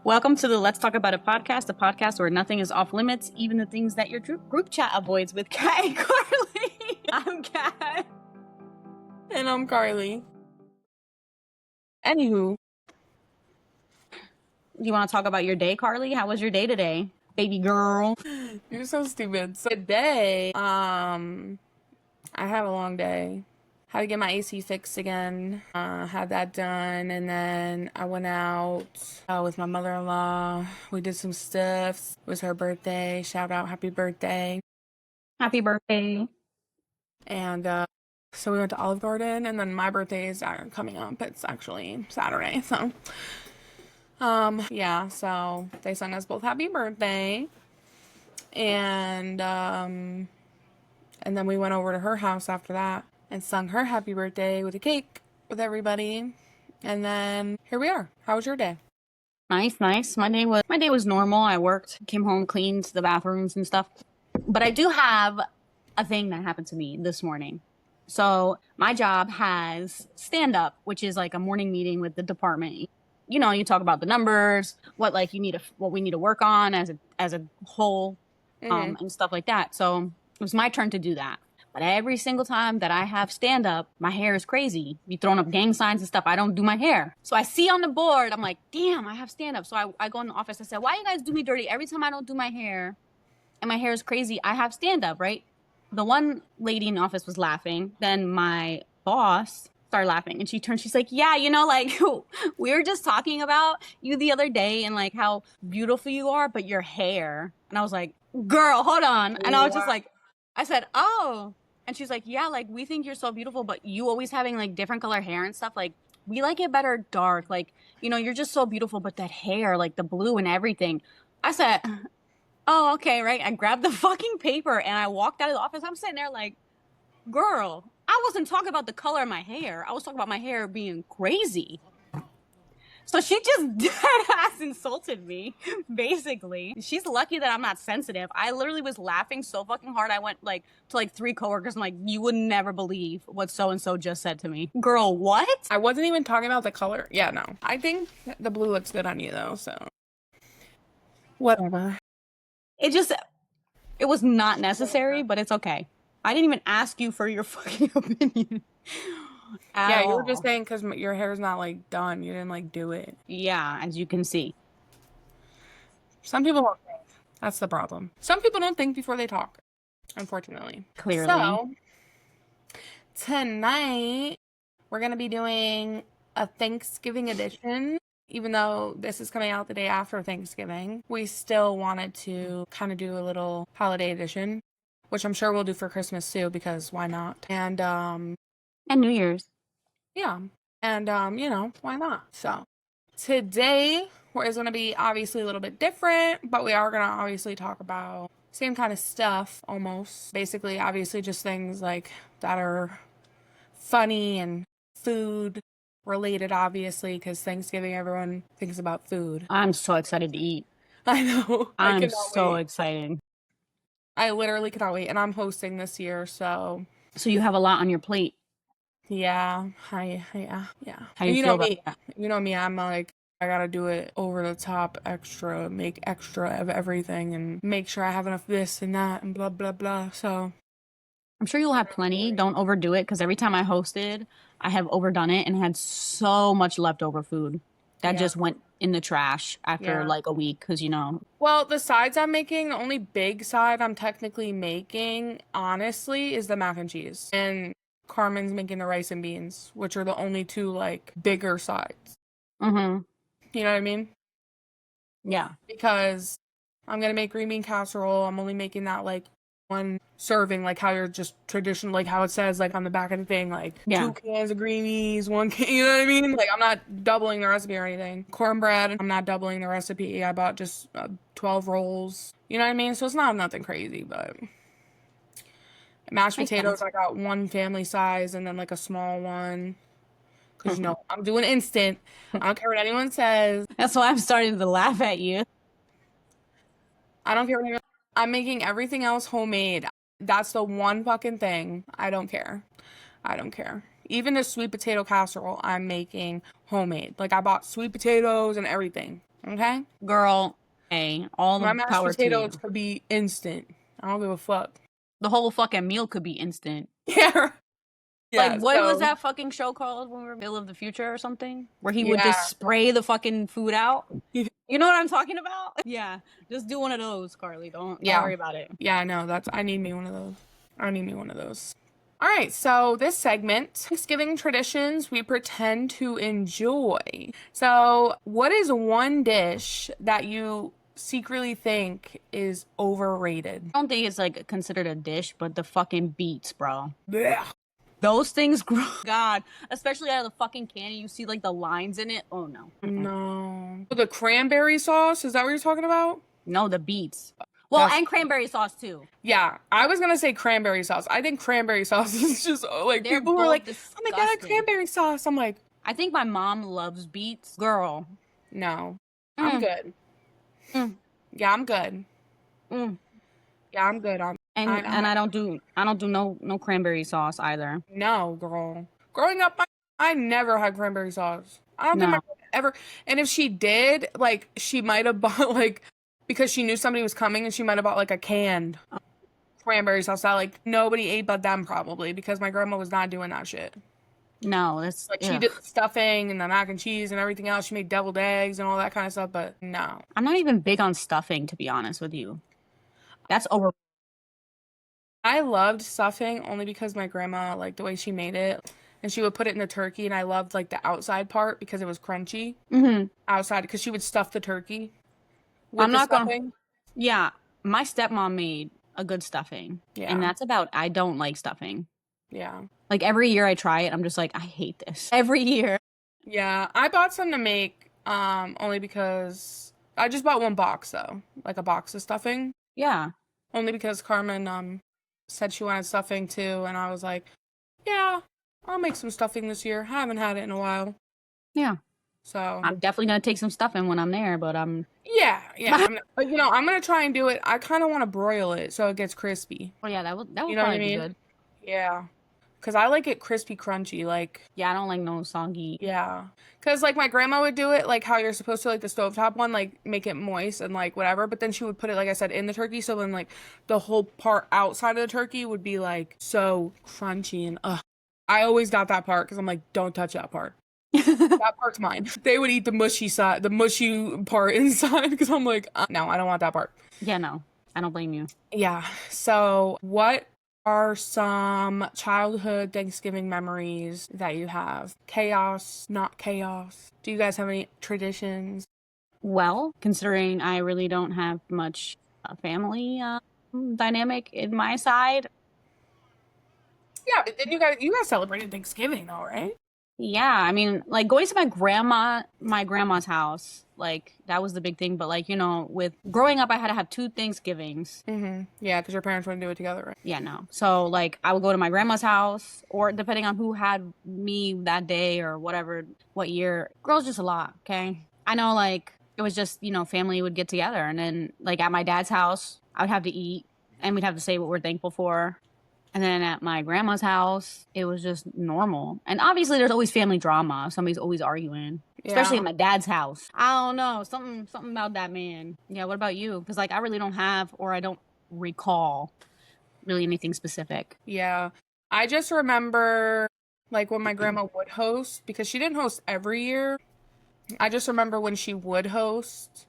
Welcome to the Let's Talk About It podcast, a podcast where nothing is off limits, even the things that your group chat avoids with Kat and Carlee. I'm Kat. And I'm Carlee. Anywho. Do you want to talk about your day, Carlee? How was your day today, baby girl? You're so stupid. So today, I had a long day. Had to get my AC fixed again. Had that done, and then I went out with my mother-in-law. We did some stuff. It was her birthday. Shout out, happy birthday. Happy birthday. And so we went to Olive Garden, and then my birthday is coming up. It's actually Saturday, so yeah, so they sent us both happy birthday. And then we went over to her house after that and sung her happy birthday with a cake with everybody. And then here we are. How was your day? Nice. My day was normal. I worked, came home, cleaned the bathrooms and stuff. But I do have a thing that happened to me this morning. So my job has stand-up, which is like a morning meeting with the department. You know, you talk about the numbers, what we need to work on as a whole, and stuff like that. So it was my turn to do that. But every single time that I have stand up, my hair is crazy. Be throwing up gang signs and stuff. I don't do my hair. So I see on the board, I'm like, damn, I have stand up. So I go in the office. I said, why you guys do me dirty every time I don't do my hair? And my hair is crazy. I have stand up, right? The one lady in the office was laughing. Then my boss started laughing, and she turned. She's like, yeah, you know, like we were just talking about you the other day and like how beautiful you are, but your hair. And I was like, girl, hold on. And I was just like, I said, oh. And she's like, yeah, like we think you're so beautiful, but you always having like different color hair and stuff. Like we like it better dark. Like, you know, you're just so beautiful, but that hair, like the blue and everything. I said, oh, okay, right. I grabbed the fucking paper and I walked out of the office. I'm sitting there like, girl, I wasn't talking about the color of my hair. I was talking about my hair being crazy. So she just dead ass insulted me, basically. She's lucky that I'm not sensitive. I literally was laughing so fucking hard. I went like to like 3 coworkers. I'm like, you would never believe what so-and-so just said to me. Girl, what? I wasn't even talking about the color. Yeah, no. I think the blue looks good on you though, so whatever. It was not necessary, but it's okay. I didn't even ask you for your fucking opinion. Yeah, you were just saying because your hair's not like done. You didn't like do it. Yeah, as you can see. Some people don't think. That's the problem. Some people don't think before they talk, unfortunately. Clearly. So tonight we're gonna be doing a Thanksgiving edition. Even though this is coming out the day after Thanksgiving, we still wanted to kind of do a little holiday edition, which I'm sure we'll do for Christmas too, because why not? And New Year's. Yeah. And you know, why not? So today is going to be obviously a little bit different, but we are going to obviously talk about same kind of stuff almost. Basically, obviously just things like that are funny and food related, obviously, because Thanksgiving everyone thinks about food. I'm so excited to eat. I know. I'm so excited. I literally cannot wait, and I'm hosting this year, so you have a lot on your plate. Yeah. How you feel about that? You know me, I'm like, I gotta do it over the top extra, make extra of everything and make sure I have enough this and that and blah, blah, blah. So I'm sure you'll have plenty. Don't overdo it, because every time I hosted, I have overdone it and had so much leftover food that just went in the trash after like a week, because, you know. Well, the sides I'm making, the only big side I'm technically making, honestly, is the mac and cheese. And Carmen's making the rice and beans, which are the only 2 like bigger sides. Mm-hmm. You know what I mean? Yeah. Because I'm gonna make green bean casserole. I'm only making that like 1 serving, like how you're just traditional, like how it says like on the back of the thing, like 2 cans of greenies, 1 can. You know what I mean? Like I'm not doubling the recipe or anything. Cornbread, I'm not doubling the recipe. I bought just 12 rolls. You know what I mean? So it's not nothing crazy, but. Mashed potatoes, I got 1 family size and then like a small one. Because, you know, I'm doing instant. I don't care what anyone says. That's why I'm starting to laugh at you. I don't care what anyone. I'm making everything else homemade. That's the one fucking thing. I don't care. Even the sweet potato casserole I'm making homemade. Like I bought sweet potatoes and everything. Okay? Girl, hey, all My the mashed power to you. potatoes could be instant. I don't give a fuck. The whole fucking meal could be instant. Yeah. Like, Yeah, what was so that fucking show called when we were Bill of the Future or something? Where he would yeah. just spray the fucking food out? You know what I'm talking about? Yeah. Just do one of those, Carlee. Don't Yeah. worry about it. Yeah, I know. I need me one of those. I need me one of those. All right, so this segment, Thanksgiving traditions we pretend to enjoy. So, what is one dish that you secretly think is overrated? I don't think it's like considered a dish, but the fucking beets, bro. Yeah. Those things grow. God, especially out of the fucking can, you see like the lines in it. Oh no. No. The cranberry sauce, is that what you're talking about? No, the beets. Well, That's- and cranberry sauce too. Yeah, I was gonna say cranberry sauce. I think cranberry sauce is just like They're people who are like, disgusting. oh my god, cranberry sauce. I'm like, I think my mom loves beets. Girl. no, I'm good. Yeah, I'm good. Yeah, I'm good. And I don't do no cranberry sauce either. No, girl. Growing up, I never had cranberry sauce. I don't think No. my mom ever. And if she did, like, she might have bought like because she knew somebody was coming, and she might have bought like a canned cranberry sauce that like nobody ate but them probably because my grandma was not doing that shit. No, that's Like she did the stuffing and the mac and cheese and everything else. She made deviled eggs and all that kind of stuff, but no. I'm not even big on stuffing, to be honest with you. That's over. I loved stuffing only because my grandma, like the way she made it, and she would put it in the turkey, and I loved like the outside part because it was crunchy. Outside, because she would stuff the turkey with the stuffing. Yeah, my stepmom made a good stuffing. Yeah. And that's about, I don't like stuffing. Yeah. Like every year I try it, I'm just like, I hate this. Every year. Yeah, I bought some to make, only because I just bought one box though, like a box of stuffing. Yeah. Only because Carmen said she wanted stuffing too, and I was like, yeah, I'll make some stuffing this year. I haven't had it in a while. Yeah. So I'm definitely gonna take some stuffing when I'm there, but yeah. I'm gonna try and do it. I kind of want to broil it so it gets crispy. Oh yeah, that would You know what I probably be mean? good. Yeah, because I like it crispy, crunchy. Like Yeah, I don't like no soggy. yeah, because like my grandma would do it like how you're supposed to, like the stovetop one, like make it moist and like whatever. But then she would put it, like I said, in the turkey. So then like the whole part outside of the turkey would be like so crunchy and I always got that part because I'm like, don't touch that part. That part's mine. They would eat the mushy side, the mushy part inside because I'm like, no, I don't want that part. Yeah, no, I don't blame you. Yeah. So what are some childhood Thanksgiving memories that you have? Chaos, not chaos. Do you guys have any traditions? Well, considering I really don't have much family dynamic in my side. Yeah, but then you guys celebrated Thanksgiving though, right? Yeah, I mean, like going to my grandma's house, like that was the big thing. But like, you know, with growing up, I had to have 2 Thanksgivings. Yeah, because your parents wouldn't do it together, right? Yeah, no. So like, I would go to my grandma's house, or depending on who had me that day or whatever, what year. Girls, just a lot. Okay, I know, like it was just, you know, family would get together, and then like at my dad's house, I would have to eat, and we'd have to say what we're thankful for. And then at my grandma's house, it was just normal. And obviously, there's always family drama. Somebody's always arguing, especially at my dad's house. I don't know, something about that man. Yeah. What about you? Because like I really don't have, or I don't recall really anything specific. Yeah, I just remember like when my grandma would host, because she didn't host every year. I just remember when she would host,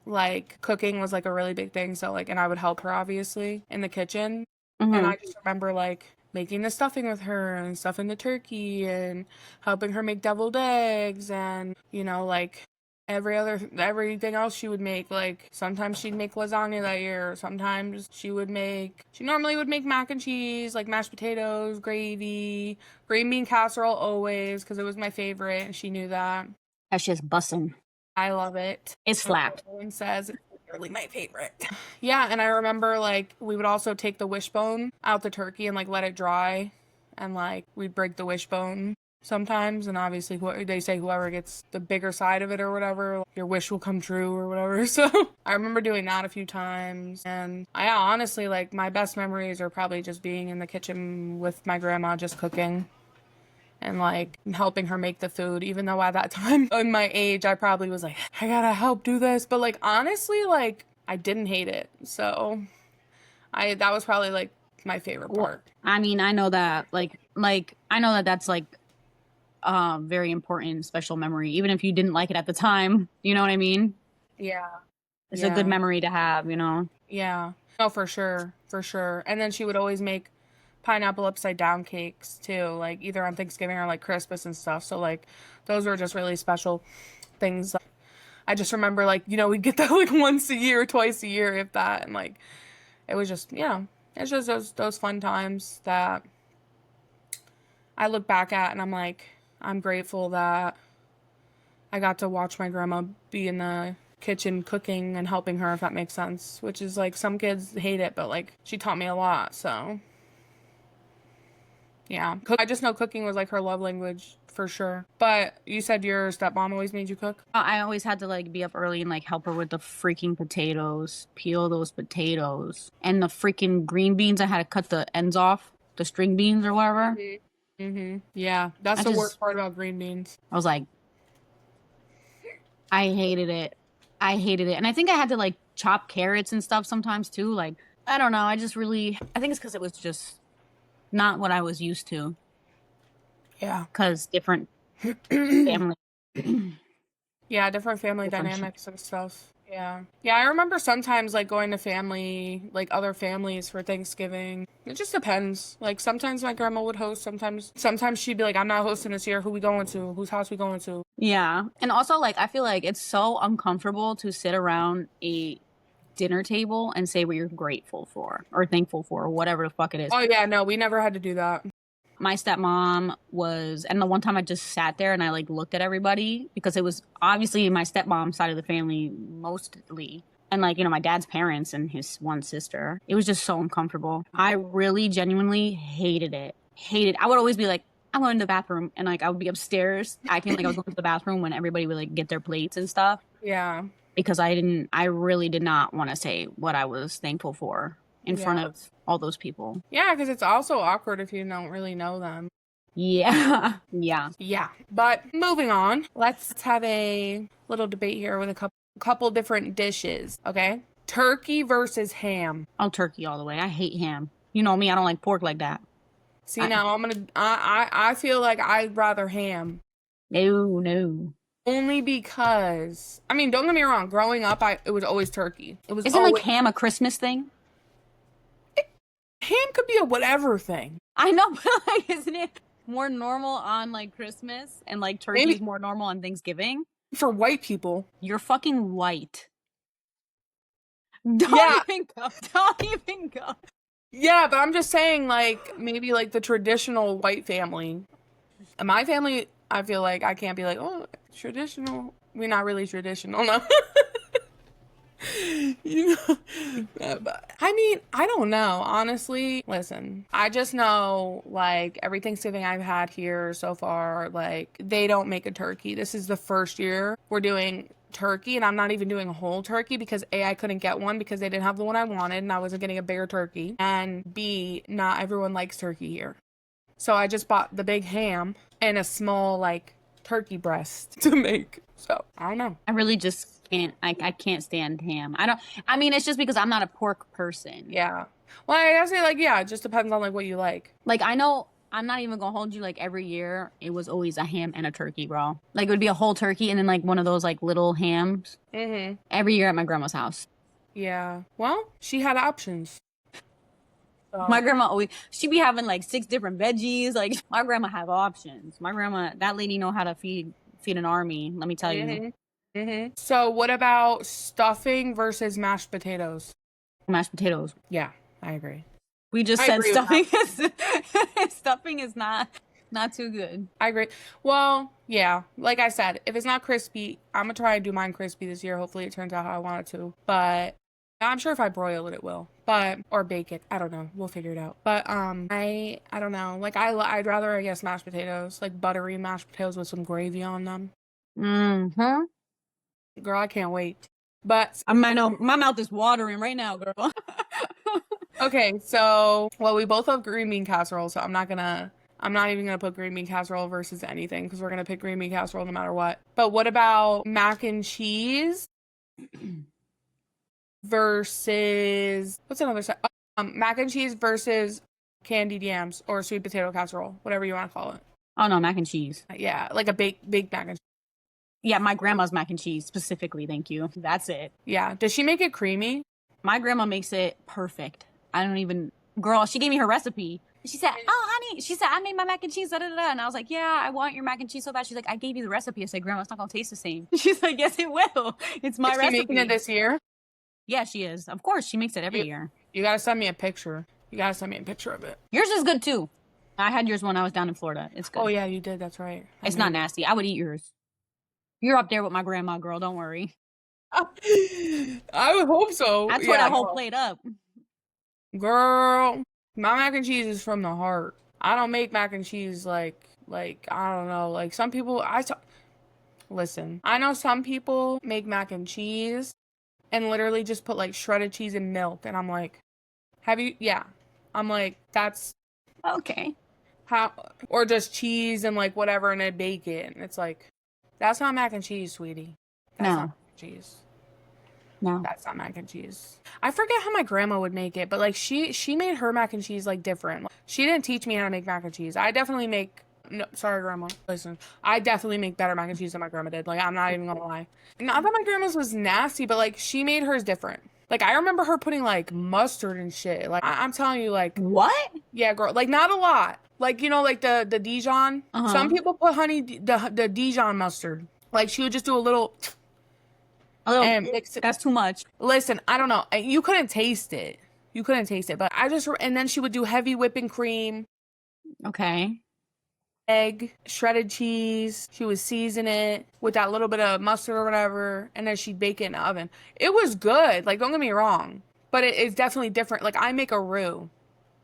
like cooking was like a really big thing. So like, and I would help her obviously in the kitchen. And I just remember like making the stuffing with her and stuffing the turkey and helping her make deviled eggs and, you know, like everything else she would make. Like sometimes she'd make lasagna that year. Sometimes she normally would make mac and cheese, like mashed potatoes, gravy, green bean casserole always, because it was my favorite and she knew that. That's just bussin'. I love it. It slapped. Everyone says it's really my favorite. Yeah, and I remember like we would also take the wishbone out the turkey and like let it dry, and like we'd break the wishbone sometimes, and obviously they say whoever gets the bigger side of it or whatever, your wish will come true or whatever. So I remember doing that a few times, and I honestly like my best memories are probably just being in the kitchen with my grandma just cooking. and like helping her make the food, even though at that time in my age I probably was like, I gotta help do this, but like honestly, like I didn't hate it. So that was probably like my favorite part. I mean, I know that I know that that's like very important special memory, even if you didn't like it at the time, you know what I mean? Yeah. It's a good memory to have, you know? Yeah. Oh, for sure. For sure. And then she would always make pineapple upside down cakes too, like either on Thanksgiving or like Christmas and stuff. So like those were just really special things. I just remember like, you know, we'd get that like once a year, twice a year, if that. And like it was just, yeah, it's just those fun times that I look back at and I'm like, I'm grateful that I got to watch my grandma be in the kitchen cooking and helping her, if that makes sense. Which is like, some kids hate it, but like she taught me a lot, so yeah. I just know cooking was like her love language for sure. But you said your stepmom always made you cook? I always had to like be up early and like help her with the freaking potatoes, peel those potatoes, and the freaking green beans. I had to cut the ends off, the string beans or whatever. Yeah, that's the worst part about green beans. I was like, I hated it. And I think I had to like chop carrots and stuff sometimes too. Like, I don't know. I think it's because it was just not what I was used to. Yeah. Because different family. Yeah, different family dynamics and stuff. Yeah. Yeah, I remember sometimes like going to other families for Thanksgiving. It just depends. Like sometimes my grandma would host, sometimes she'd be like, I'm not hosting this year. Who we going to? Whose house we going to? Yeah. And also like I feel like it's so uncomfortable to sit around a dinner table and say what you're grateful for or thankful for or whatever the fuck it is. Oh yeah, no, we never had to do that. My stepmom and the one time I just sat there and I like looked at everybody because it was obviously my stepmom's side of the family mostly. And like, you know, my dad's parents and his one sister. It was just so uncomfortable. I really genuinely hated it. I would always be like, I'm going to the bathroom. And like, I would be upstairs acting like I was going to the bathroom when everybody would like get their plates and stuff. Yeah. Because I really did not want to say what I was thankful for in front of all those people. Yeah, because it's also awkward if you don't really know them. Yeah. Yeah. Yeah. But moving on, let's have a little debate here with a couple different dishes, okay? Turkey versus ham. Oh, turkey all the way. I hate ham. You know me, I don't like pork like that. See, now I feel like I'd rather ham. No. Only because, I mean, don't get me wrong, growing up, it was always turkey. Isn't like ham a Christmas thing? Ham could be a whatever thing. I know, but like, isn't it more normal on like Christmas and like turkey's more normal on Thanksgiving? For white people. You're fucking white. Don't even go. Yeah, but I'm just saying, like, maybe like the traditional white family. In my family, I feel like I can't be like, oh, traditional. We're not really traditional, no. You know, I mean, I don't know, honestly. Listen, I just know, like, every Thanksgiving I've had here so far, like, they don't make a turkey. This is the first year we're doing turkey, and I'm not even doing a whole turkey because A, I couldn't get one because they didn't have the one I wanted, and I wasn't getting a bigger turkey, and B, not everyone likes turkey here. So I just bought the big ham and a small, like, turkey breast to make. So, I don't know. I really just I can't stand ham. I mean, it's just because I'm not a pork person. Yeah. Well, I gotta say, like, yeah, it just depends on, like, what you like. Like, I know, I'm not even gonna hold you, like, every year, it was always a ham and a turkey, bro. Like, it would be a whole turkey and then, like, one of those, like, little hams. Mm-hmm. Every year at my grandma's house. Yeah. Well, she had options. So. My grandma she'd be having, like, 6 different veggies. Like, my grandma have options. My grandma, that lady know how to feed an army, let me tell you. Mm-hmm. So what about stuffing versus mashed potatoes? Mashed potatoes. Yeah, I agree. We just said stuffing is not too good. I agree. Well, yeah, like I said, if it's not crispy, I'm gonna try and do mine crispy this year. Hopefully it turns out how I want it to. But I'm sure if I broil it, it will. Or bake it. I don't know. We'll figure it out. But I don't know. Like I'd rather, I guess, mashed potatoes, like buttery mashed potatoes with some gravy on them. Mm-hmm. Girl, I can't wait. But I know my mouth is watering right now, girl. Okay, so we both love green bean casserole, so I'm not gonna I'm not even gonna put green bean casserole versus anything because we're gonna pick green bean casserole no matter what. But what about mac and cheese versus what's another side? Mac and cheese versus candied yams or sweet potato casserole, whatever you want to call it. Oh no, mac and cheese. Yeah, like a baked mac and cheese. Yeah, my grandma's mac and cheese specifically. Thank you. That's it. Yeah. Does she make it creamy? My grandma makes it perfect. I don't even. Girl, she gave me her recipe. She said, "Oh, honey," she said, "I made my mac and cheese." Da, da, da. And I was like, "Yeah, I want your mac and cheese so bad." She's like, "I gave you the recipe." I said, "Grandma, it's not gonna taste the same." She's like, "Yes, it will. It's my recipe." Is she making it this year? Yeah, she is. Of course, she makes it every year. You gotta send me a picture. You gotta send me a picture of it. Yours is good too. I had yours when I was down in Florida. It's good. Oh yeah, you did. That's right. It's not nasty. I would eat yours. You're up there with my grandma, girl. Don't worry. I would hope so. That's what that whole plate up. Girl, my mac and cheese is from the heart. I don't make mac and cheese like I don't know. Like some people, listen. I know some people make mac and cheese and literally just put like shredded cheese and milk, and I'm like, have you? Yeah, I'm like, that's okay. How? Or just cheese and like whatever, and then bake it. And it's like, that's not mac and cheese, sweetie. That's not mac and cheese. No, that's not mac and cheese. I forget how my grandma would make it, but like she made her mac and cheese like different. She didn't teach me how to make mac and cheese. I definitely make. No, sorry, grandma. Listen, I definitely make better mac and cheese than my grandma did. Like, I'm not even gonna lie. Not that my grandma's was nasty, but like she made hers different. Like, I remember her putting like mustard and shit. Like, I'm telling you, like what? Yeah, girl. Like, not a lot. Like, you know, like the Dijon. Some people put the Dijon mustard. Like, she would just do a little. And mix it. That's too much. Listen, I don't know. You couldn't taste it. But and then she would do heavy whipping cream. Okay. Egg, shredded cheese. She would season it with that little bit of mustard or whatever. And then she'd bake it in the oven. It was good. Like, don't get me wrong. But it's definitely different. Like, I make a roux.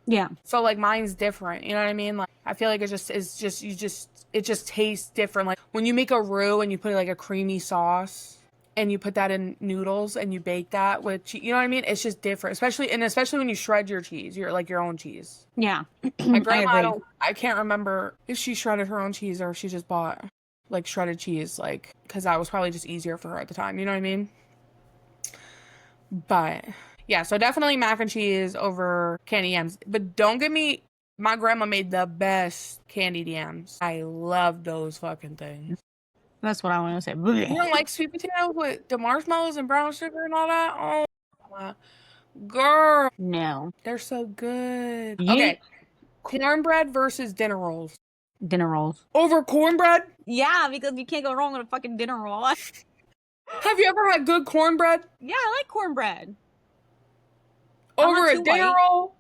Yeah. So, like, mine's different. You know what I mean? Like, I feel like it just tastes different. Like, when you make a roux and you put like a creamy sauce. And you put that in noodles and you bake that with cheese. You know what I mean? It's just different. Especially when you shred your cheese. You're like your own cheese. Yeah. My grandma, I can't remember if she shredded her own cheese or if she just bought like shredded cheese. Like, because that was probably just easier for her at the time. You know what I mean? But yeah, so definitely mac and cheese over candy yams. But don't get me, my grandma made the best candied yams. I love those fucking things. That's what I want to say. You don't like sweet potato with the marshmallows and brown sugar and all that? Oh, my girl. No. They're so good. Okay. Cornbread versus dinner rolls. Dinner rolls. Over cornbread? Yeah, because you can't go wrong with a fucking dinner roll. Have you ever had good cornbread? Yeah, I like cornbread. Over a dinner roll?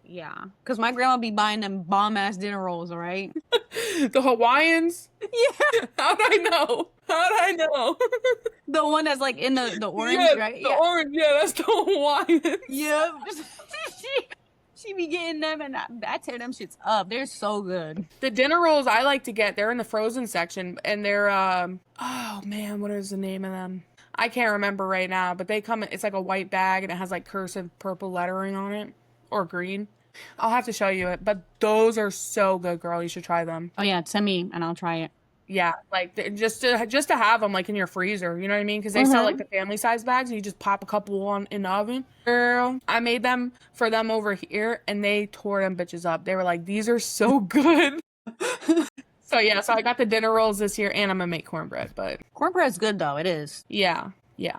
Yeah, because my grandma be buying them bomb-ass dinner rolls, all right? The Hawaiians? Yeah. How'd I know? The one that's like in the orange, right? The orange, yeah, that's the Hawaiians. Yeah. She be getting them, and I tear them shits up. They're so good. The dinner rolls I like to get, they're in the frozen section, and they're, oh man, what is the name of them? I can't remember right now, but they come, it's like a white bag, and it has like cursive purple lettering on it, or green. I'll have to show you it, but those are so good, girl. You should try them. Oh yeah, send me and I'll try it. Yeah, like just to have them like in your freezer, you know what I mean? Because they sell like the family size bags, and you just pop a couple on in the oven. Girl, I made them for them over here, and they tore them bitches up. They were like, "These are so good." So yeah, so I got the dinner rolls this year, and I'm gonna make cornbread. But cornbread's good though. It is. Yeah. So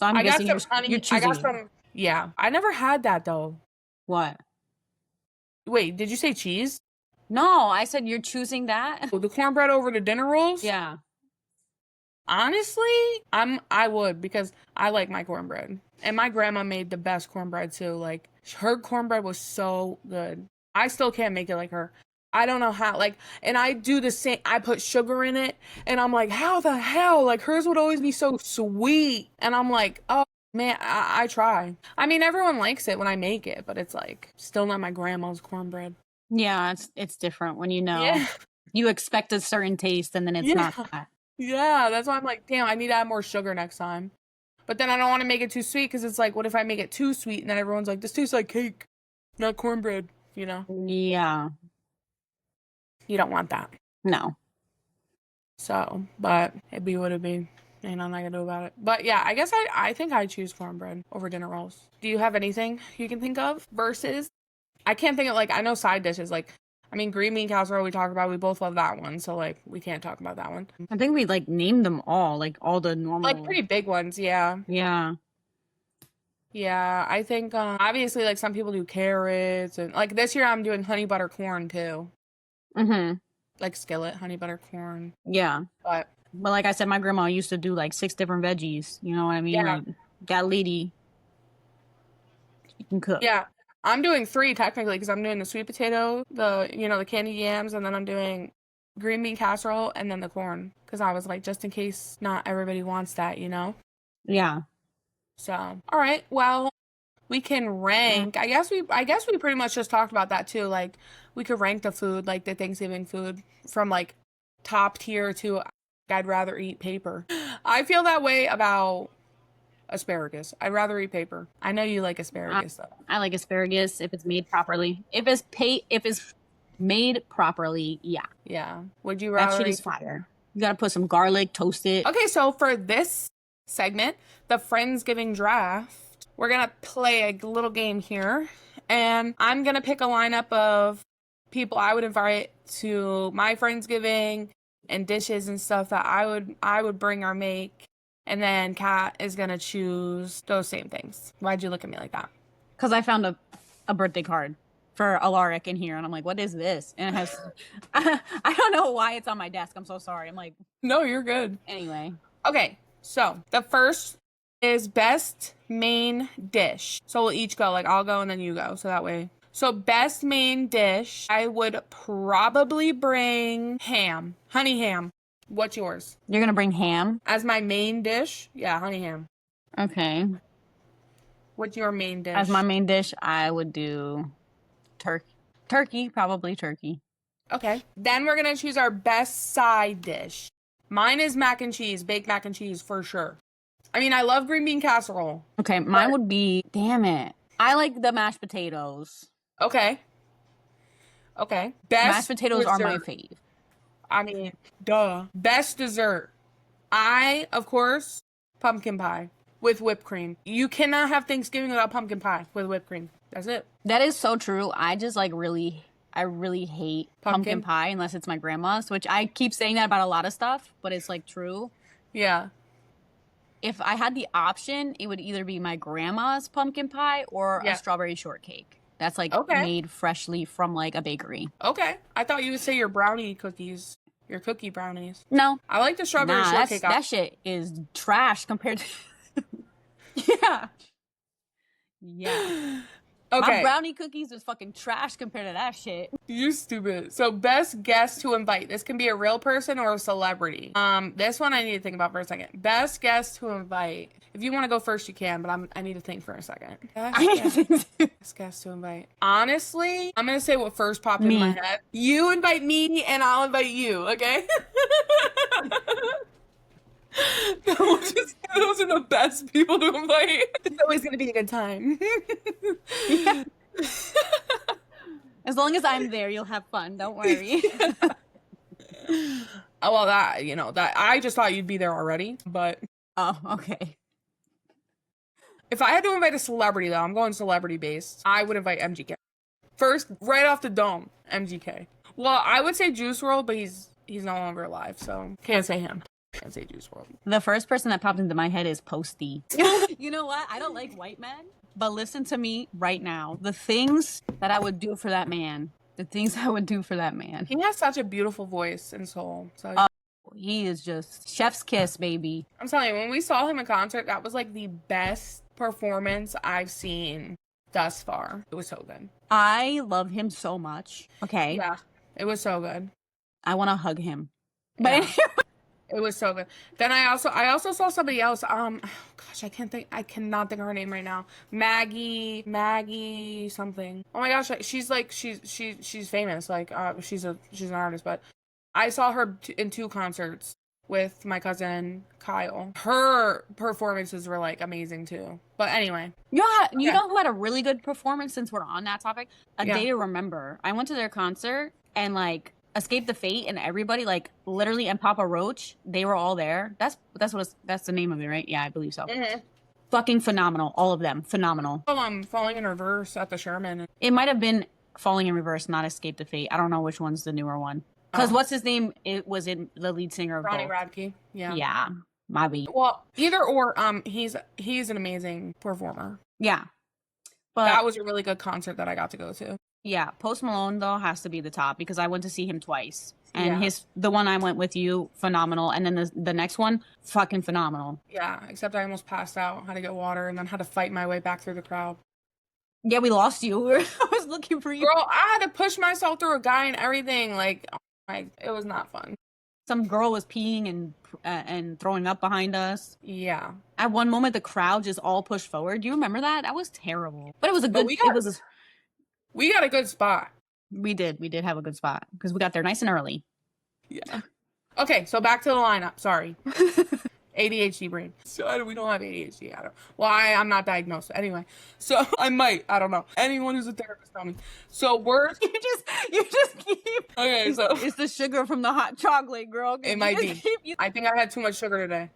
I'm guessing you're choosing. I got some. Yeah, I never had that though. What? Wait, did you say cheese? No, I said you're choosing that. Oh, the cornbread over the dinner rolls? Yeah. Honestly, I would, because I like my cornbread. And my grandma made the best cornbread too. Like, her cornbread was so good. I still can't make it like her. I don't know how, like, and I do the same. I put sugar in it, and I'm like, how the hell? Like, hers would always be so sweet. And I'm like, oh. Man, I try. I mean, everyone likes it when I make it, but it's like still not my grandma's cornbread. Yeah, it's different when you expect a certain taste and then it's not that. Yeah, that's why I'm like, damn, I need to add more sugar next time. But then I don't want to make it too sweet, because it's like, what if I make it too sweet and then everyone's like, this tastes like cake, not cornbread, you know? Yeah. You don't want that. No. So, but it be what it be. Ain't nothing I can do about it. But yeah, I guess I think I choose cornbread over dinner rolls. Do you have anything you can think of versus? I can't think of, like, I know side dishes. Like, I mean, green bean casserole we talked about. We both love that one. So, like, we can't talk about that one. I think we, like, named them all. Like, all the normal. Like, pretty big ones, yeah. Yeah. Yeah, I think, obviously, like, some people do carrots. And, like, this year I'm doing honey butter corn, too. Mm-hmm. Like, skillet, honey butter corn. Yeah. But like I said, my grandma used to do, like, 6 different veggies. You know what I mean? Yeah. Like, that lady, she can cook. Yeah. I'm doing 3 technically because I'm doing the sweet potato, the candied yams, and then I'm doing green bean casserole and then the corn because I was like, just in case not everybody wants that, Yeah. So, all right, well, we can rank. I guess we pretty much just talked about that too. Like, we could rank the food, like the Thanksgiving food, from like top tier to I'd rather eat paper. I feel that way about asparagus. I'd rather eat paper. I know you like asparagus though. I like asparagus if it's made properly. If it's made properly, yeah. Yeah. Would you rather? That shit is fire. You gotta put some garlic, toast it. Okay, so for this segment, the Friendsgiving draft, we're gonna play a little game here, and I'm gonna pick a lineup of people I would invite to my Friendsgiving and dishes and stuff that I would bring or make. And then Kat is going to choose those same things. Why'd you look at me like that? Because I found a birthday card for Alaric in here. And I'm like, what is this? And it has... I don't know why it's on my desk. I'm so sorry. I'm like... No, you're good. Anyway. Okay, so the first is best main dish. So we'll each go. Like, I'll go and then you go. So that way... So best main dish, I would probably bring ham. Honey ham. What's yours? You're going to bring ham? As my main dish? Yeah, honey ham. Okay. What's your main dish? As my main dish, I would do turkey, probably turkey. Okay. Then we're going to choose our best side dish. Mine is mac and cheese, baked mac and cheese for sure. I mean, I love green bean casserole. Okay, mine would be, damn it. I like the mashed potatoes. Okay. Best mashed potatoes dessert. Are my fave. I mean, duh. Best dessert. Of course, pumpkin pie with whipped cream. You cannot have Thanksgiving without pumpkin pie with whipped cream. That's it. That is so true. I just I really hate pumpkin pie unless it's my grandma's, which I keep saying that about a lot of stuff, but it's like true. Yeah. If I had the option, it would either be my grandma's pumpkin pie or a strawberry shortcake. That's like made freshly from like a bakery. Okay. I thought you would say your brownie cookies. Your cookie brownies. No. I like the strawberry shortcake. That shit is trash compared to... Yeah. Yeah. Okay. My brownie cookies is fucking trash compared to that shit. You stupid. So best guest to invite. This can be a real person or a celebrity. This one I need to think about for a second. Best guest to invite. If you want to go first, you can, but I need to think for a second. Best guest to invite. Honestly, I'm gonna say what first popped in my head. You invite me, and I'll invite you. Okay. Those are the best people to invite. It's always gonna be a good time. Yeah. As long as I'm there, you'll have fun. Don't worry. Oh, well, that I just thought you'd be there already, but... Oh, okay. If I had to invite a celebrity, though, I'm going celebrity-based, I would invite MGK. First, right off the dome, MGK. Well, I would say Juice WRLD, but he's no longer alive, so can't say him. Can't say Juice WRLD. The first person that popped into my head is Posty. You know what? I don't like white men, but listen to me right now. The things that I would do for that man. The things I would do for that man. He has such a beautiful voice and soul. So he is just chef's kiss, baby. I'm telling you, when we saw him in concert, that was like the best performance I've seen thus far. It was so good. I love him so much. Okay. Yeah, it was so good. I want to hug him. But anyway. It was so good. Then I also saw somebody else. Gosh, I cannot think of her name right now. Maggie something. Oh my gosh, she's famous. Like she's an artist. But I saw her in 2 concerts with my cousin Kyle. Her performances were like amazing too. But anyway, you know who had a really good performance since we're on that topic? A Day to Remember. I went to their concert and like Escape the Fate and everybody, like literally, and Papa Roach, they were all there. That's the name of it, right? Yeah, I believe so. Mm-hmm. Fucking phenomenal, all of them, phenomenal. Oh, I'm falling in reverse at the Sherman. It might have been Falling in Reverse, not Escape the Fate. I don't know which one's the newer one. Because what's his name? It was in the lead singer of Ronnie both. Radke. Yeah. Yeah, my beat. Well, either or. He's an amazing performer. Yeah, but that was a really good concert that I got to go to. Yeah, Post Malone though has to be the top because I went to see him twice, and the one I went with you, phenomenal, and then the next one, fucking phenomenal. Yeah, except I almost passed out, had to get water, and then had to fight my way back through the crowd. Yeah, we lost you. I was looking for you. Girl, I had to push myself through a guy and everything. Like, it was not fun. Some girl was peeing and throwing up behind us. Yeah. At one moment, the crowd just all pushed forward. Do you remember that? That was terrible. But it was a good. We got a good spot. We did have a good spot because we got there nice and early. Yeah. Okay, so back to the lineup. Sorry. ADHD brain. So we don't have ADHD. Well, I'm not diagnosed. Anyway, so I might. I don't know. Anyone who's a therapist, tell me. So you just keep. Okay, so it's the sugar from the hot chocolate, girl. It might be. I think I had too much sugar today.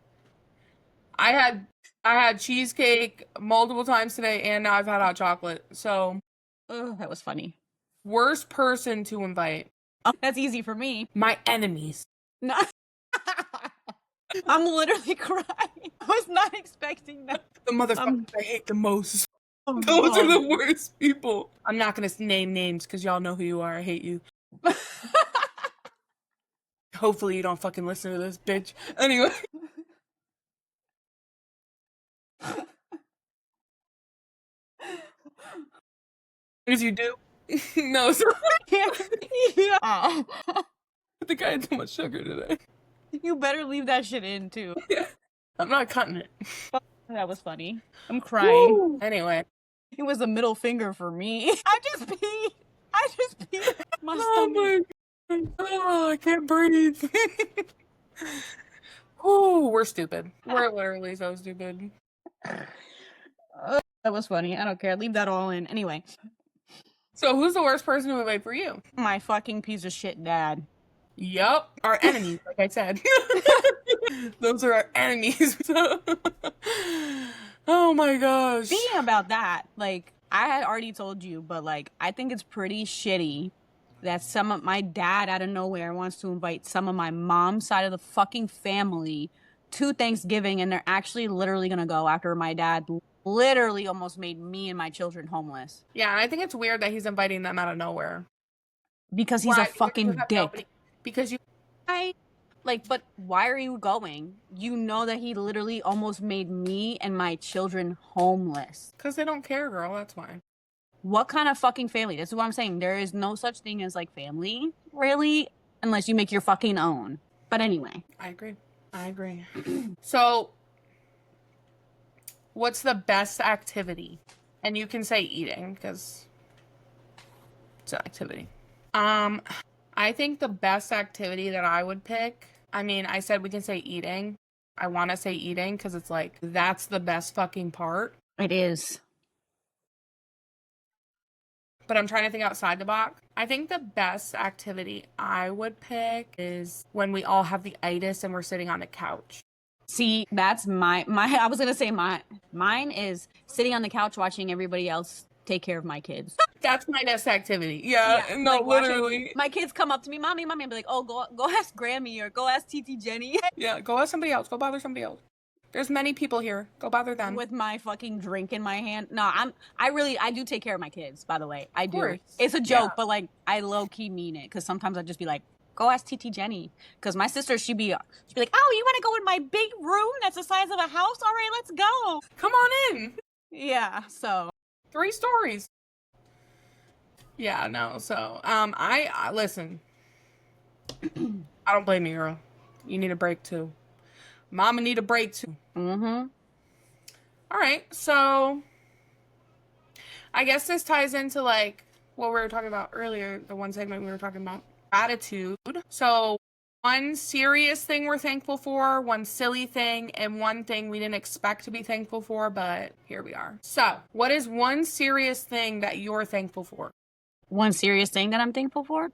I had cheesecake multiple times today, and now I've had hot chocolate. So, that was funny. Worst person to invite. Oh, that's easy for me. My enemies. No. I'm literally crying. I was not expecting that. The motherfuckers I hate the most. Oh, those are the worst people. I'm not gonna name names because y'all know who you are. I hate you. Hopefully you don't fucking listen to this, bitch. Anyway. As you do. No, so yeah. I think I had too much sugar today. You better leave that shit in too. Yeah. I'm not cutting it. That was funny. I'm crying. Woo! Anyway. It was a middle finger for me. I just peed. My stomach. My God. Oh, I can't breathe. Oh, we're stupid. We're literally so stupid. That was funny. I don't care. Leave that all in. Anyway. So who's the worst person to invite for you? My fucking piece of shit dad. Yup. Our enemies, like I said. Those are our enemies. Oh my gosh. Speaking about that, like, I had already told you, but like, I think it's pretty shitty that some of my dad out of nowhere wants to invite some of my mom's side of the fucking family to Thanksgiving, and they're actually literally gonna go after my dad literally almost made me and my children homeless. Yeah, and I think it's weird that he's inviting them out of nowhere. Because he's a fucking dick. Nobody. Because you... but why are you going? You know that he literally almost made me and my children homeless. Because they don't care, girl. That's why. What kind of fucking family? This is what I'm saying. There is no such thing as, like, family, really, unless you make your fucking own. But anyway. I agree. So... what's the best activity? And you can say eating, because it's an activity. I think the best activity that I would pick, I mean, I said we can say eating. I want to say eating, because it's like, that's the best fucking part. It is. But I'm trying to think outside the box. I think the best activity I would pick is when we all have the itis and we're sitting on the couch. See, that's my I was going to say mine is sitting on the couch watching everybody else take care of my kids. That's my best activity. Yeah, no, like literally. My kids come up to me, mommy, and be like, oh, go ask Grammy or go ask TT Jenny. Yeah, go ask somebody else. Go bother somebody else. There's many people here. Go bother them. With my fucking drink in my hand. No, I do take care of my kids, by the way. I do. Course. It's a joke, but like, I low-key mean it, because sometimes I'd just be like, go ask TT Jenny. Because my sister, she'd be like, oh, you want to go in my big room that's the size of a house? All right, let's go. Come on in. Yeah, so. 3 stories. Yeah, no, so, I listen. I don't blame you, girl. You need a break, too. Mama need a break, too. Mm-hmm. All right, so, I guess this ties into, like, what we were talking about earlier, the one segment we were talking about. Gratitude. So, one serious thing we're thankful for, one silly thing, and one thing we didn't expect to be thankful for, but here we are. So, what is one serious thing that you're thankful for? One serious thing that I'm thankful for?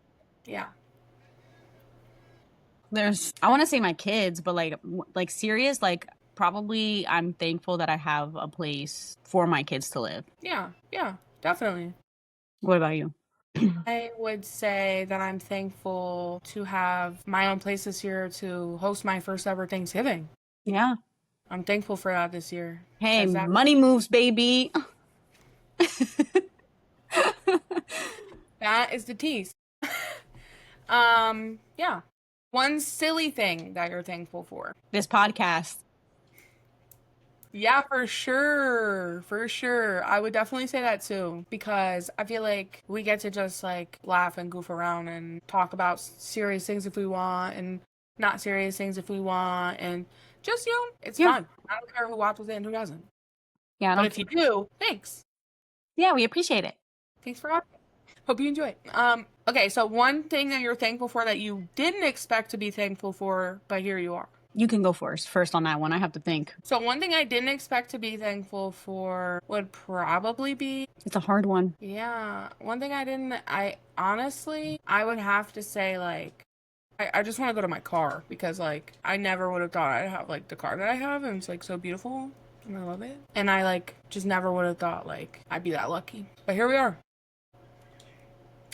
Yeah. I want to say my kids, but like serious, like probably I'm thankful that I have a place for my kids to live. Yeah, definitely. What about you? I would say that I'm thankful to have my own place this year to host my first ever Thanksgiving. Yeah. I'm thankful for that this year. Hey, money moves, baby. That is the tease. Yeah. One silly thing that you're thankful for. This podcast. Yeah, for sure. For sure. I would definitely say that too. Because I feel like we get to just like laugh and goof around and talk about serious things if we want and not serious things if we want. And just, it's fun. I don't care who watches it and who doesn't. Yeah, but if you do, thanks. Yeah, we appreciate it. Thanks for watching. Hope you enjoy it. Okay, so one thing that you're thankful for that you didn't expect to be thankful for, but here you are. You can go first on that one. I have to think. So one thing I didn't expect to be thankful for would probably be... It's a hard one. Yeah. One thing I honestly, I would have to say, like, I just want to go to my car because, like, I never would have thought I'd have, like, the car that I have, and it's, like, so beautiful, and I love it. And I, like, just never would have thought, like, I'd be that lucky. But here we are.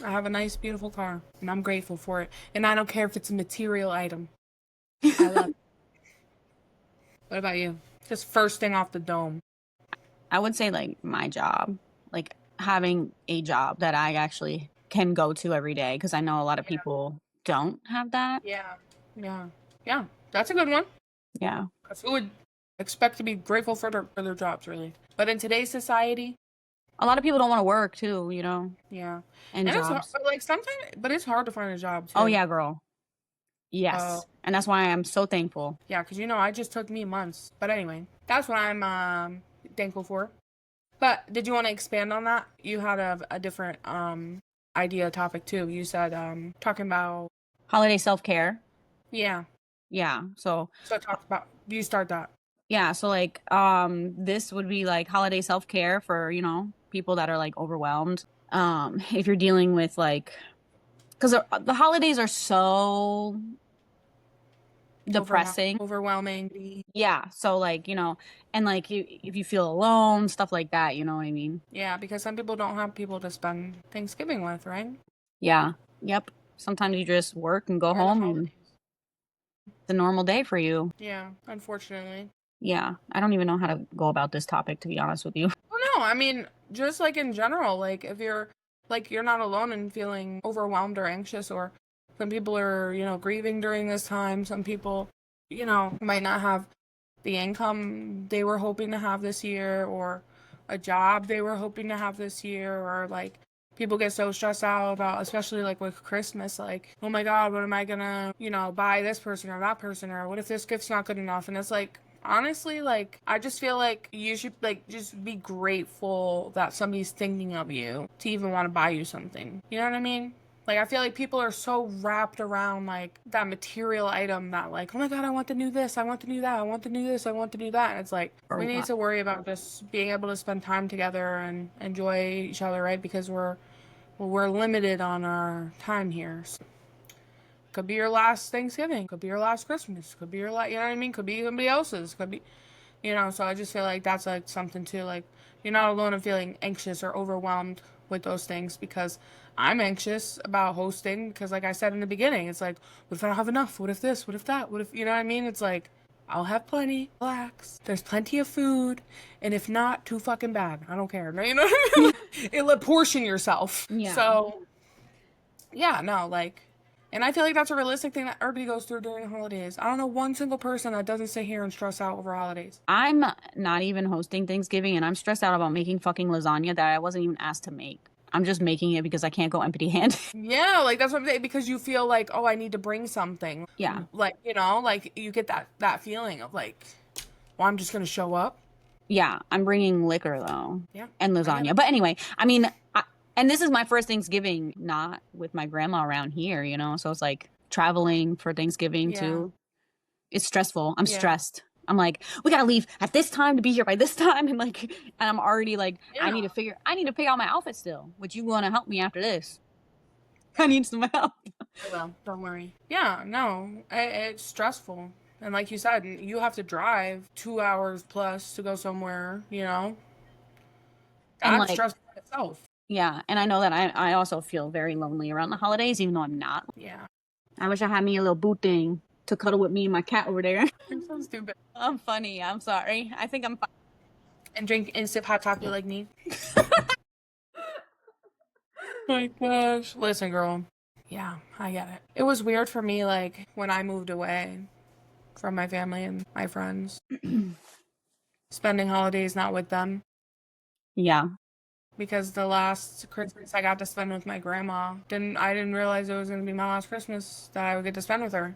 I have a nice, beautiful car, and I'm grateful for it. And I don't care if it's a material item. I love it. What about you? Just first thing off the dome. I would say, like, my job. Like, having a job that I actually can go to every day, because I know a lot of people don't have that. Yeah. That's a good one. Yeah. Because who would expect to be grateful for their jobs, really? But in today's society... A lot of people don't want to work, too, you know? Yeah. And jobs. It's hard, but, like, sometimes... But it's hard to find a job, too. Oh, yeah, girl. Yes. And that's why I'm so thankful. Yeah, because, I just took me months. But anyway, that's what I'm thankful for. But did you want to expand on that? You had a different idea topic, too. You said talking about... Holiday self-care. Yeah. Yeah, so talk about... You start that. Yeah, so, like, this would be, like, holiday self-care for, people that are, like, overwhelmed. If you're dealing with, like... Because the holidays are so depressing. Overwhelming. Yeah, so, like, and, like, if you feel alone, stuff like that, you know what I mean? Yeah, because some people don't have people to spend Thanksgiving with, right? Yeah, yep. Sometimes you just work and go home, and it's a normal day for you. Yeah, unfortunately. Yeah, I don't even know how to go about this topic, to be honest with you. Well, no, I mean, just, like, in general, like, if you're... Like, you're not alone in feeling overwhelmed or anxious, or some people are, grieving during this time. Some people, might not have the income they were hoping to have this year, or a job they were hoping to have this year, or, like, people get so stressed out about, especially, like, with Christmas, like, oh my God, what am I gonna, buy this person or that person, or what if this gift's not good enough? And it's like, honestly, like, I just feel like you should, like, just be grateful that somebody's thinking of you to even want to buy you something. You know what I mean? Like, I feel like people are so wrapped around, like, that material item that, like, oh my God, I want the new this, I want the new that, I want the new this, I want the new that. And it's like, we need to worry about just being able to spend time together and enjoy each other, right? Because we're limited on our time here. So. Could be your last Thanksgiving. Could be your last Christmas. Could be your last, you know what I mean? Could be somebody else's. Could be, so I just feel like that's, like, something too. Like, you're not alone in feeling anxious or overwhelmed with those things, because I'm anxious about hosting because, like I said in the beginning, it's like, what if I don't have enough? What if this? What if that? What if, you know what I mean? It's like, I'll have plenty. Relax. There's plenty of food. And if not, too fucking bad. I don't care. You know what I mean? It'll portion yourself. Yeah. So, yeah, no, like... And I feel like that's a realistic thing that everybody goes through during the holidays. I don't know one single person that doesn't sit here and stress out over holidays. I'm not even hosting Thanksgiving, and I'm stressed out about making fucking lasagna that I wasn't even asked to make. I'm just making it because I can't go empty-handed. Yeah, like, that's what I'm saying, because you feel like, oh, I need to bring something. Yeah. Like, like, you get that feeling of, like, well, I'm just going to show up. Yeah, I'm bringing liquor, though. Yeah. And lasagna. But anyway, I mean... And this is my first Thanksgiving, not with my grandma around here, so it's like traveling for Thanksgiving too. It's stressful. I'm stressed. I'm like, we gotta leave at this time to be here by this time, and I'm already like, I need to pick out my outfit still. Would you want to help me after this? I need some help. Well, don't worry. Yeah, no, it's stressful. And like you said, you have to drive 2 hours plus to go somewhere, you know? And That's like, stressful in itself. yeah, and I know that I also feel very lonely around the holidays, even though I'm not. Yeah. I wish I had me a little boo thing to cuddle with me and my cat over there. You're so stupid. I'm funny. I'm sorry. I think I'm fine. And drink instant hot chocolate like me. My gosh. Listen, girl. Yeah, I get it. It was weird for me, like, when I moved away from my family and my friends, spending holidays not with them. Yeah. Because the last Christmas I got to spend with my grandma, I didn't realize it was gonna be my last Christmas that I would get to spend with her.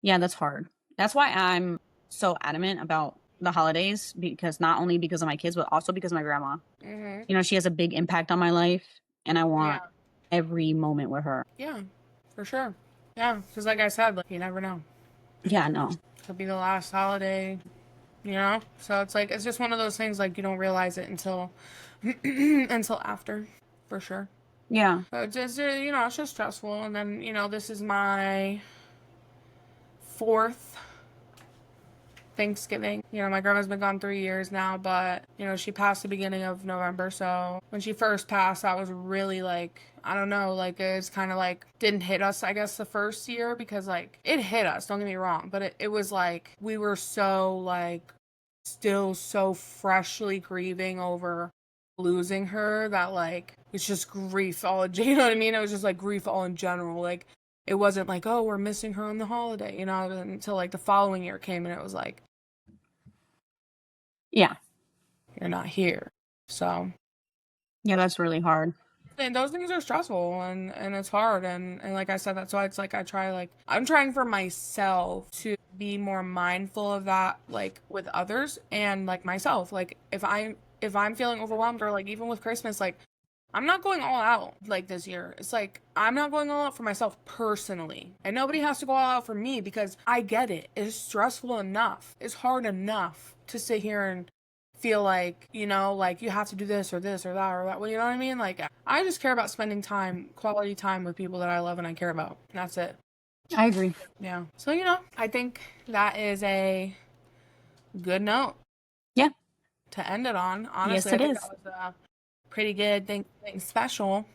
Yeah, that's hard. That's why I'm so adamant about the holidays, because not only because of my kids, but also because of my grandma. Mm-hmm. You know, she has a big impact on my life, and I want every moment with her. Yeah, for sure. Yeah, because like I said, like, you never know. Yeah, no. Could be the last holiday, you know? So it's like, it's just one of those things, like, you don't realize it until, until after, for sure. Yeah. So it's just, you know, it's just stressful. And then, you know, this is my fourth Thanksgiving. You know, my grandma's been gone 3 years now, but, you know, she passed the beginning of November. So when she first passed, that was really like, I don't know, like it's kind of like didn't hit us, I guess, the first year because like it hit us, don't get me wrong, but it was like we were so like still so freshly grieving over losing her that like it's just grief all, you know what I mean? It was just like grief all in general. Like it wasn't like, oh, we're missing her on the holiday, you know, until like the following year came and it was like, Yeah. you're not here. So Yeah, that's really hard. and those things are stressful and it's hard and like I said, that's why it's like I'm trying for myself to be more mindful of that, like with others and like myself. Like if I'm feeling overwhelmed or like even with Christmas, like I'm not going all out like this year. It's like I'm not going all out for myself personally. And nobody has to go all out for me because I get it. It's stressful enough. It's hard enough to sit here and feel like, you know, like you have to do this or that or that. Well, you know what I mean? Like I just care about spending time, quality time with people that I love and I care about. And that's it. I agree. Yeah. So, you know, I think that is a good note. Yeah. To end it on. Honestly, Yes, I it think is. that was a pretty good thing special.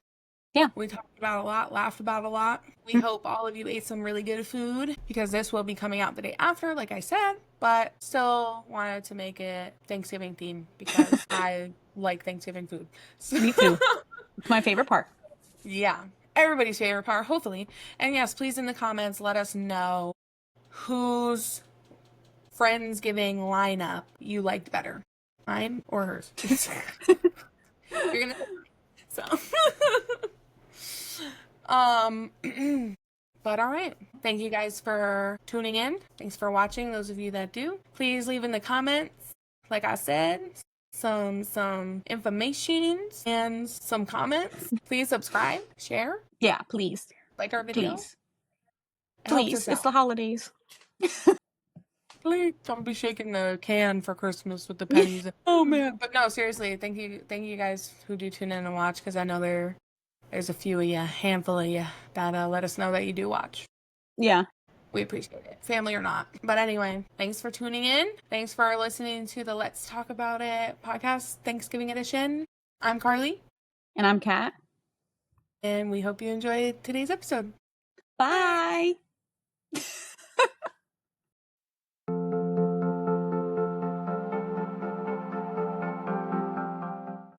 Yeah. We talked about a lot, laughed about a lot. We hope all of you ate some really good food because this will be coming out the day after, like I said, but still wanted to make it Thanksgiving themed because I like Thanksgiving food. So, Me too. It's my favorite part. yeah, everybody's favorite part, hopefully. And yes, please in the comments let us know whose Friendsgiving lineup you liked better, mine or hers. You're gonna so. But all right. Thank you guys for tuning in. Thanks for watching. Those of you that do, please leave in the comments, like I said, some information and some comments. Please subscribe, share, Yeah, please. like our video. Please. It helps Please. us It's out. the holidays. Please don't be shaking the can for Christmas with the pennies. Oh man. But no, seriously, thank you guys who do tune in and watch because I know there's a few of you, handful of you that let us know that you do watch. Yeah. We appreciate it, family or not. But anyway, thanks for tuning in. Thanks for listening to the Let's Talk About It podcast, Thanksgiving edition. I'm Carlee. And I'm Kat. And we hope you enjoyed today's episode. Bye.